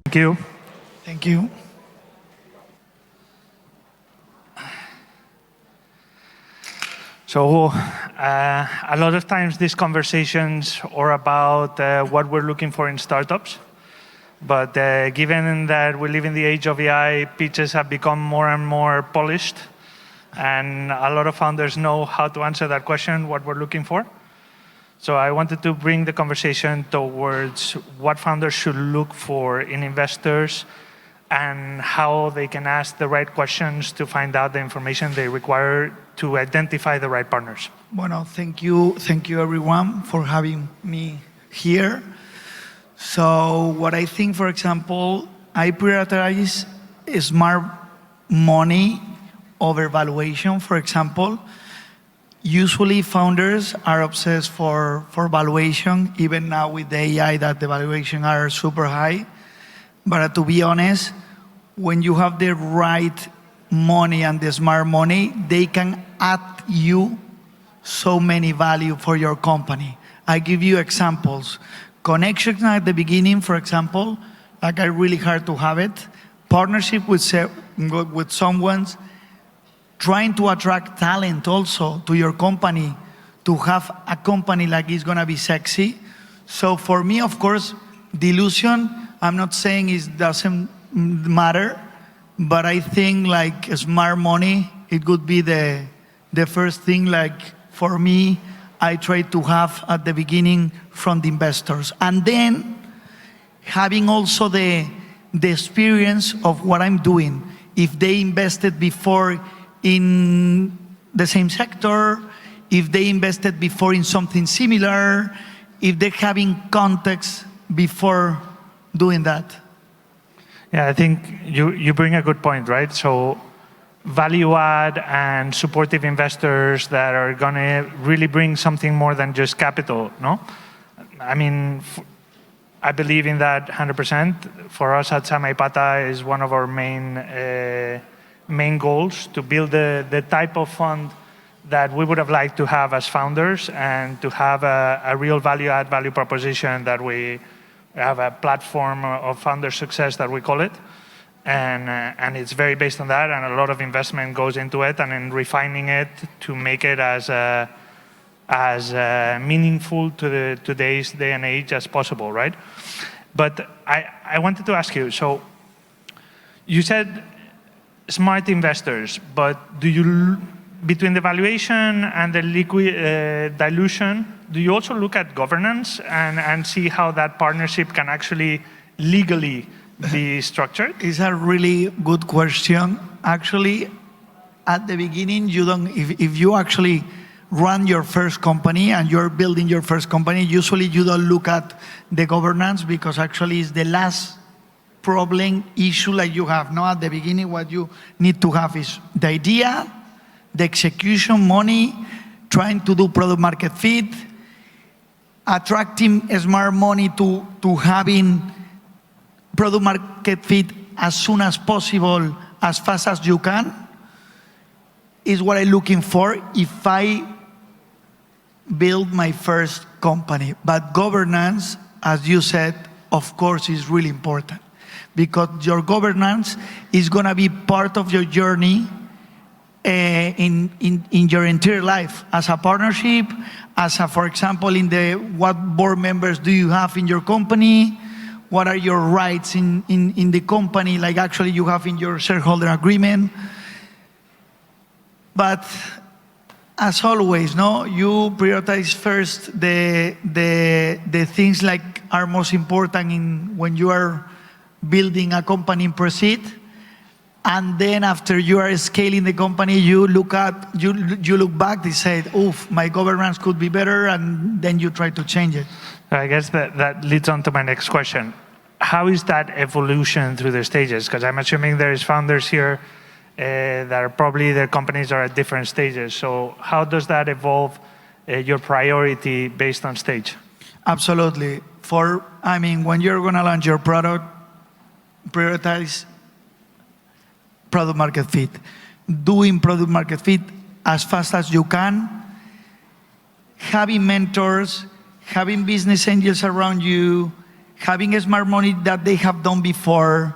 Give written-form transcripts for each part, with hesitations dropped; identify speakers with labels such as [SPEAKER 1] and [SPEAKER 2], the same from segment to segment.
[SPEAKER 1] Thank you.
[SPEAKER 2] Thank you.
[SPEAKER 1] So a lot of times these conversations are about what we're looking for in startups. But given that we live in the age of AI, pitches have become more and more polished. And a lot of founders know how to answer that question, what we're looking for. So I wanted to bring the conversation towards what founders should look for in investors and how they can ask the right questions to find out the information they require to identify the right partners.
[SPEAKER 2] Bueno, thank you everyone for having me here. So what I think, for example, I prioritize smart money over valuation, for example. Usually founders are obsessed for valuation, even now with the AI that the valuation are super high. But to be honest, when you have the right money and the smart money, they can add you so many value for your company. I give you examples. Connections at the beginning, for example, like are really hard to have it. Partnership with someone, trying to attract talent also to your company, to have a company like it's gonna be sexy. So for me, of course, dilution, I'm not saying it doesn't matter, but I think like smart money, it could be the first thing. Like for me, I try to have at the beginning from the investors. And then having also the experience of what I'm doing. If they invested before in the same sector, if they invested before in something similar, if they're having context before doing that.
[SPEAKER 1] Yeah, I think you bring a good point, right? So value add and supportive investors that are going to really bring something more than just capital, no? I mean, I believe in that 100%. For us at Samaipata is one of our main goals to build the type of fund that we would have liked to have as founders and to have a real value proposition that we have a platform of founder success that we call it. And it's very based on that, and a lot of investment goes into it and in refining it to make it as meaningful to today's day and age as possible, right? But I wanted to ask you, so you said smart investors, but do you, between the valuation and the liquid dilution, do you also look at governance and see how that partnership can actually legally be structured?
[SPEAKER 2] It's a really good question. Actually, at the beginning, you don't, if you actually run your first company and you're building your first company, usually you don't look at the governance because actually it's the last problem, issue that you have. No, at the beginning, what you need to have is the idea, the execution, money, trying to do product market fit, attracting smart money to having product market fit as soon as possible, as fast as you can, is what I'm looking for if I build my first company. But governance, as you said, of course, is really important because your governance is going to be part of your journey in your entire life, as a partnership, as a, for example, what board members do you have in your company, what are your rights in the company, like actually you have in your shareholder agreement. But as always, no, you prioritize first the things like are most important when you are building a company in Proceed. And then after you are scaling the company, you look back, they say, oof, my governance could be better, and then you try to change it.
[SPEAKER 1] I guess that leads on to my next question. How is that evolution through the stages? Because I'm assuming there's founders here that are probably their companies are at different stages. So how does that evolve your priority based on stage?
[SPEAKER 2] Absolutely. When you're going to launch your product, prioritize product market fit. Doing product market fit as fast as you can, having mentors, having business angels around you, having smart money that they have done before,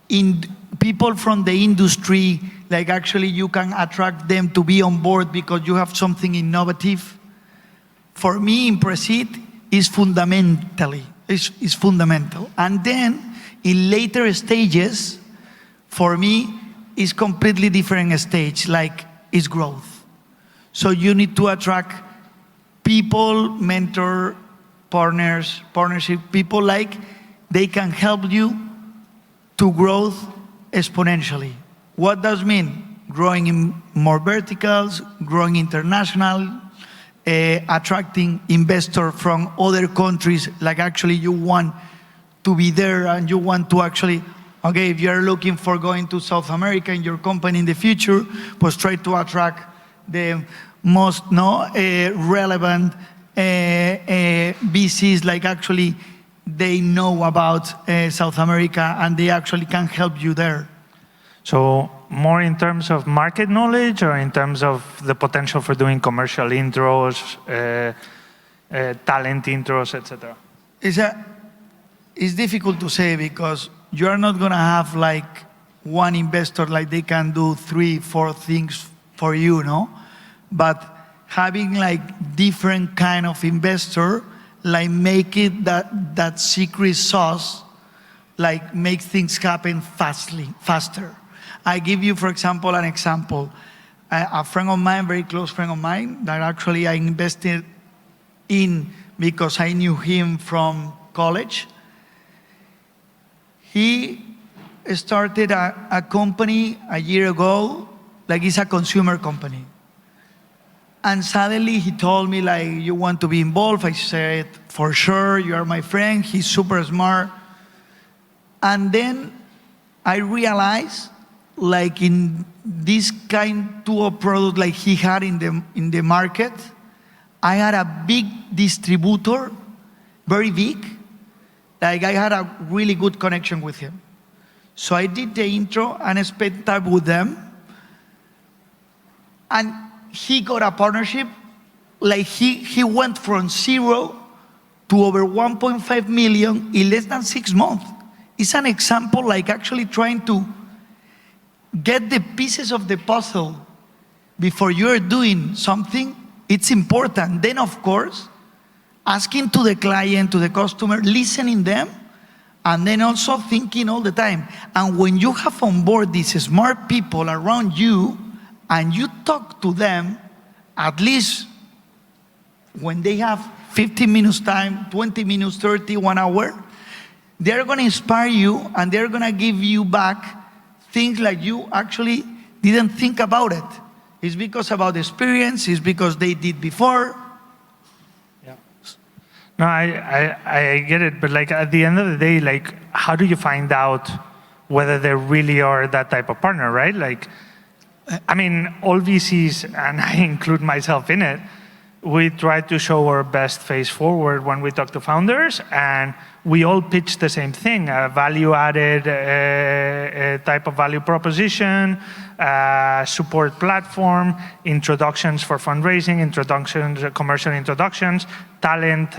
[SPEAKER 2] in people from the industry, like actually you can attract them to be on board because you have something innovative. For me, Impress-It is fundamental. And then in later stages, for me, is completely different stage, like is growth. So you need to attract people, mentor, partners, partnership, people like they can help you to growth exponentially. What does it mean? Growing in more verticals, growing international, attracting investors from other countries, like actually you want to be there and you want to actually, okay, if you're looking for going to South America in your company in the future, pues try to attract the most relevant VCs, like actually they know about South America and they actually can help you there.
[SPEAKER 1] So more in terms of market knowledge or in terms of the potential for doing commercial intros, talent intros, etc.?
[SPEAKER 2] It's difficult to say because you are not going to have like one investor like they can do 3-4 things for you, no? But having like different kind of investor, like make it that secret sauce, like make things happen faster. I give you, for example, an example. A friend of mine, very close friend of mine, that actually I invested in because I knew him from college. He started a company a year ago, like it's a consumer company. And suddenly he told me like, you want to be involved? I said, for sure, you are my friend, he's super smart. And then I realized, like in this kind of product like he had in the market, I had a big distributor, very big, like I had a really good connection with him. So I did the intro and I spent time with them. And he got a partnership, like he went from 0 to over 1.5 million in less than 6 months. It's an example like actually trying to get the pieces of the puzzle before you're doing something. It's important. Then of course, asking to the client, to the customer, listening them, and then also thinking all the time. And when you have on board these smart people around you, and you talk to them, at least when they have 15 minutes time, 20 minutes, 30, 1 hour, they're gonna inspire you and they're gonna give you back things like you actually didn't think about it. It's because about experience, it's because they did before.
[SPEAKER 1] Yeah. No, I get it, but like at the end of the day, like how do you find out whether they really are that type of partner, right? Like, I mean, all VCs, and I include myself in it, we try to show our best face forward when we talk to founders, and we all pitch the same thing, a value-added type of value proposition, support platform, introductions for fundraising, introductions, commercial introductions, talent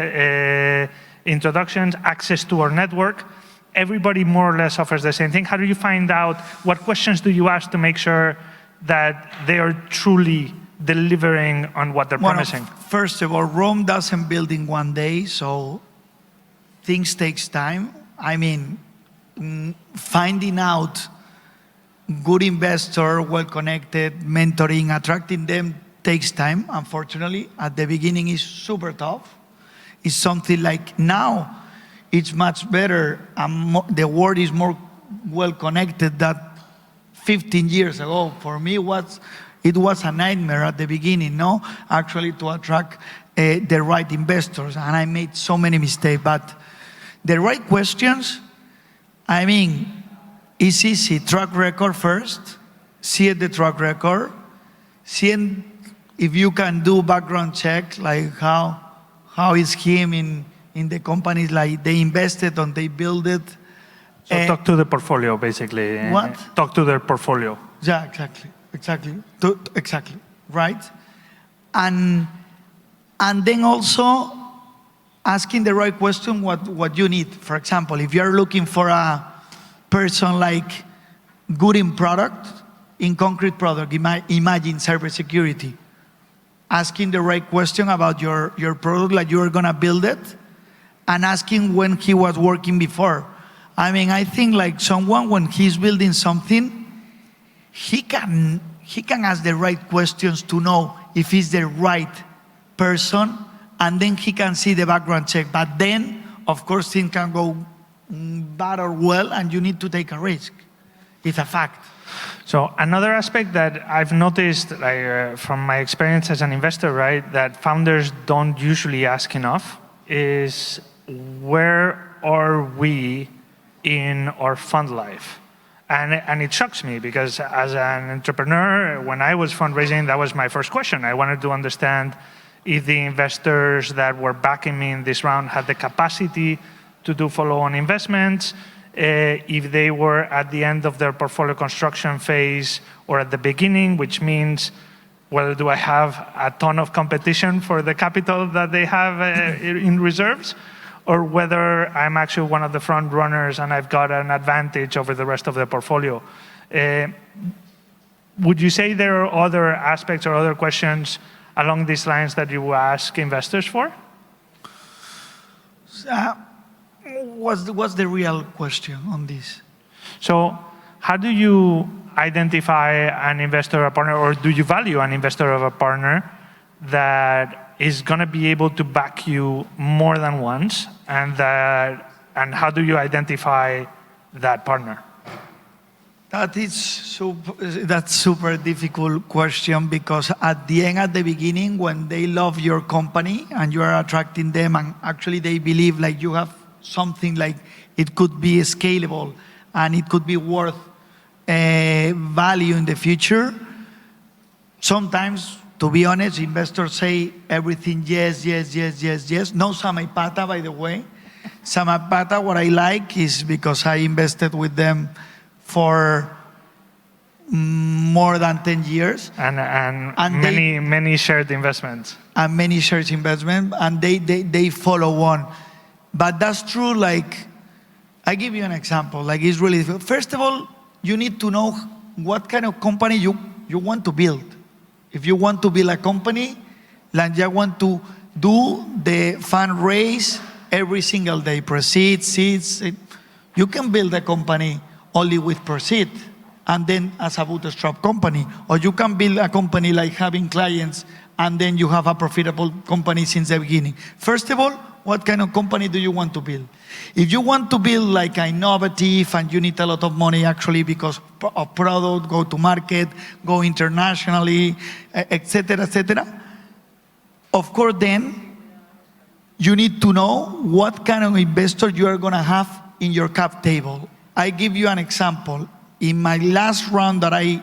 [SPEAKER 1] introductions, access to our network. Everybody more or less offers the same thing. How do you find out, what questions do you ask to make sure that they are truly delivering on what they're promising?
[SPEAKER 2] First of all, Rome doesn't build in one day, so things takes time. I mean, finding out good investor, well-connected, mentoring, attracting them takes time, unfortunately. At the beginning, it's super tough. It's something like now, it's much better, and the world is more well-connected than 15 years ago. For me, it was a nightmare at the beginning, no? Actually, to attract the right investors, and I made so many mistakes. But the right questions, I mean, it's easy. Track record first, see the track record, see if you can do background check, like how is him in the companies like they invested and they build it,
[SPEAKER 1] So talk to the portfolio, basically.
[SPEAKER 2] What?
[SPEAKER 1] Talk to their portfolio.
[SPEAKER 2] Yeah, exactly, right? And then also asking the right question, what you need. For example, if you're looking for a person like good in product, in concrete product, imagine cybersecurity, asking the right question about your product, like you are gonna build it, and asking when he was working before. I mean, I think like someone, when he's building something, he can ask the right questions to know if he's the right person, and then he can see the background check. But then, of course, things can go bad or well, and you need to take a risk. It's a fact.
[SPEAKER 1] So another aspect that I've noticed, like, from my experience as an investor, right, that founders don't usually ask enough is, where are we in our fund life? And it shocks me, because as an entrepreneur, when I was fundraising, that was my first question. I wanted to understand if the investors that were backing me in this round had the capacity to do follow-on investments, if they were at the end of their portfolio construction phase or at the beginning, which means, whether do I have a ton of competition for the capital that they have in reserves, or whether I'm actually one of the front runners and I've got an advantage over the rest of the portfolio. Would you say there are other aspects or other questions along these lines that you ask investors for?
[SPEAKER 2] What's the real question on this?
[SPEAKER 1] So how do you identify an investor or a partner, or do you value an investor or a partner that is going to be able to back you more than once, and how do you identify that partner?
[SPEAKER 2] That's super difficult question, because at the beginning, when they love your company and you are attracting them, and actually they believe like you have something like it could be scalable and it could be worth value in the future. Sometimes, to be honest, investors say everything yes. No Samaipata, by the way. Samaipata, what I like is because I invested with them for more than 10 years.
[SPEAKER 1] And many shared investments.
[SPEAKER 2] And many shared investment, and they follow on. But that's true, like, I give you an example, like it's really difficult. First of all, you need to know what kind of company you want to build. If you want to build a company, like you want to do the fundraise every single day, proceeds, seeds, you can build a company only with proceed, and then as a bootstrap company. Or you can build a company like having clients, and then you have a profitable company since the beginning. First of all, what kind of company do you want to build? If you want to build like innovative and you need a lot of money actually because of product, go to market, go internationally, etc., of course then you need to know what kind of investor you are going to have in your cap table. I give you an example. In my last round that I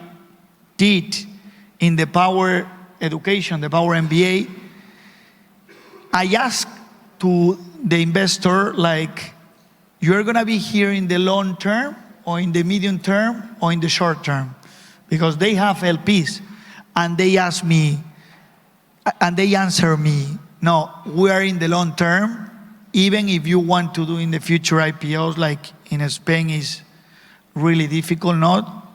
[SPEAKER 2] did in the Power Education, the ThePowerMBA, I asked to the investor, like, you're going to be here in the long term, or in the medium term, or in the short term? Because they have LPs, and they ask me, and they answer me, no, we are in the long term. Even if you want to do in the future IPOs, like in Spain is really difficult, not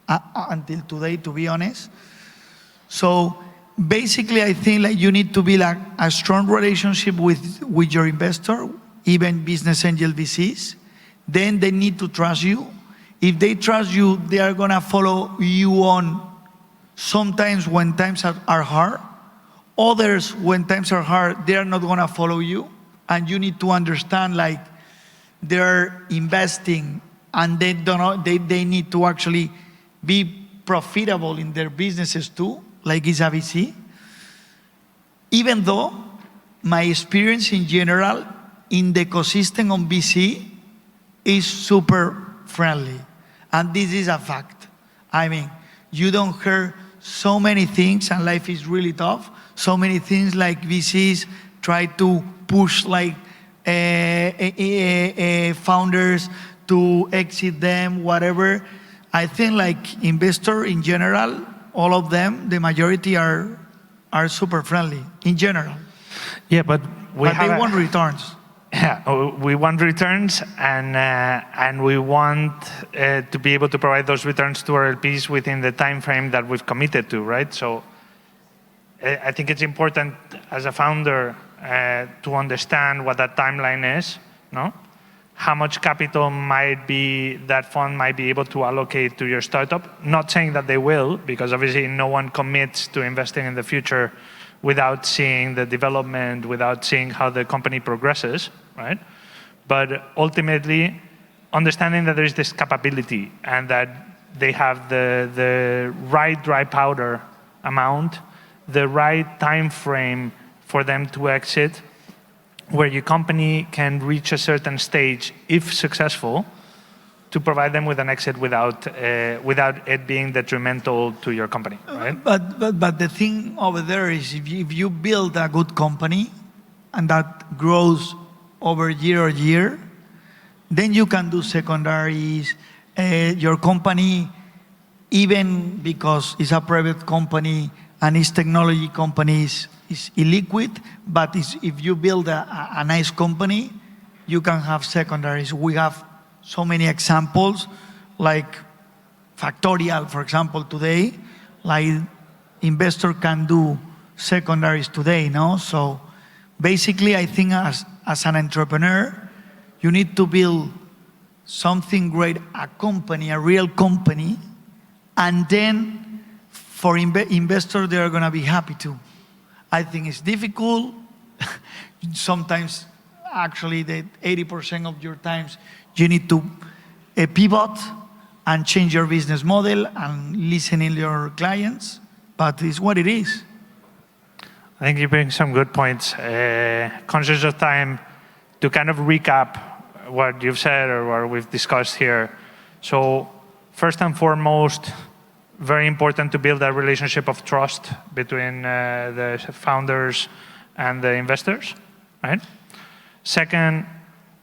[SPEAKER 2] until today, to be honest. So basically, I think like you need to build a strong relationship with your investor, even business angel VCs. Then they need to trust you. If they trust you, they are going to follow you on sometimes when times are hard. Others, when times are hard, they are not going to follow you. And you need to understand, like, they're investing and they need to actually be profitable in their businesses too, like it's a VC. Even though my experience in general in the ecosystem of VC is super friendly. And this is a fact. I mean, you don't hear so many things, and life is really tough. So many things like VCs try to push like founders to exit them, whatever. I think like investor in general, all of them, the majority are super friendly in general.
[SPEAKER 1] Yeah, but
[SPEAKER 2] They want returns.
[SPEAKER 1] Yeah, we want returns, and we want to be able to provide those returns to our LPs within the time frame that we've committed to, right? So I think it's important as a founder to understand what that timeline is, no? How much capital that fund might be able to allocate to your startup. Not saying that they will, because obviously no one commits to investing in the future without seeing the development, without seeing how the company progresses, right? But ultimately, understanding that there is this capability and that they have the right dry powder amount, the right time frame for them to exit, where your company can reach a certain stage, if successful, to provide them with an exit without it being detrimental to your company, right?
[SPEAKER 2] But the thing over there is if you build a good company and that grows over year, then you can do secondaries. Your company, even because it's a private company and it's technology companies, is illiquid, but if you build a nice company, you can have secondaries. We have so many examples, like Factorial, for example, today, like investor can do secondaries today, no? So basically, I think as an entrepreneur, you need to build something great, a company, a real company, and then for investors, they are gonna be happy too. I think it's difficult. Sometimes, actually, the 80% of your times, you need to pivot and change your business model and listen to your clients, but it's what it is.
[SPEAKER 1] I think you bring some good points. Conscious of time, to kind of recap what you've said or what we've discussed here. So first and foremost, very important to build a relationship of trust between the founders and the investors, right? Second,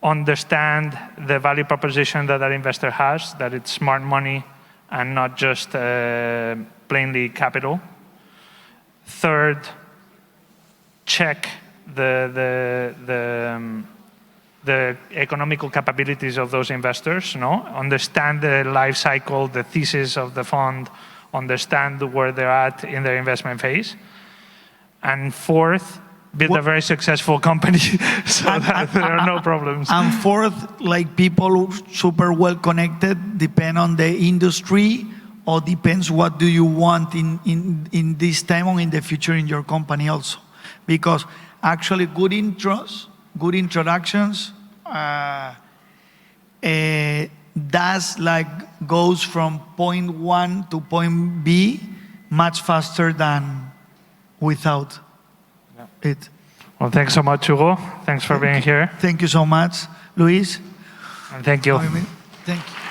[SPEAKER 1] understand the value proposition that investor has, that it's smart money and not just plainly capital. Third, check the economical capabilities of those investors, no? Understand the life cycle, the thesis of the fund, understand where they're at in their investment phase. And fourth, build a very successful company so that there are no problems.
[SPEAKER 2] And fourth, like people super well connected, depend on the industry, or depends what do you want in this time or in the future in your company also. Because actually good intros, good introductions, goes from point 1 to point B much faster than without it.
[SPEAKER 1] Well, thanks so much, Hugo. Thanks for being here.
[SPEAKER 2] Thank you so much, Luis.
[SPEAKER 1] And thank you.
[SPEAKER 2] Thank you.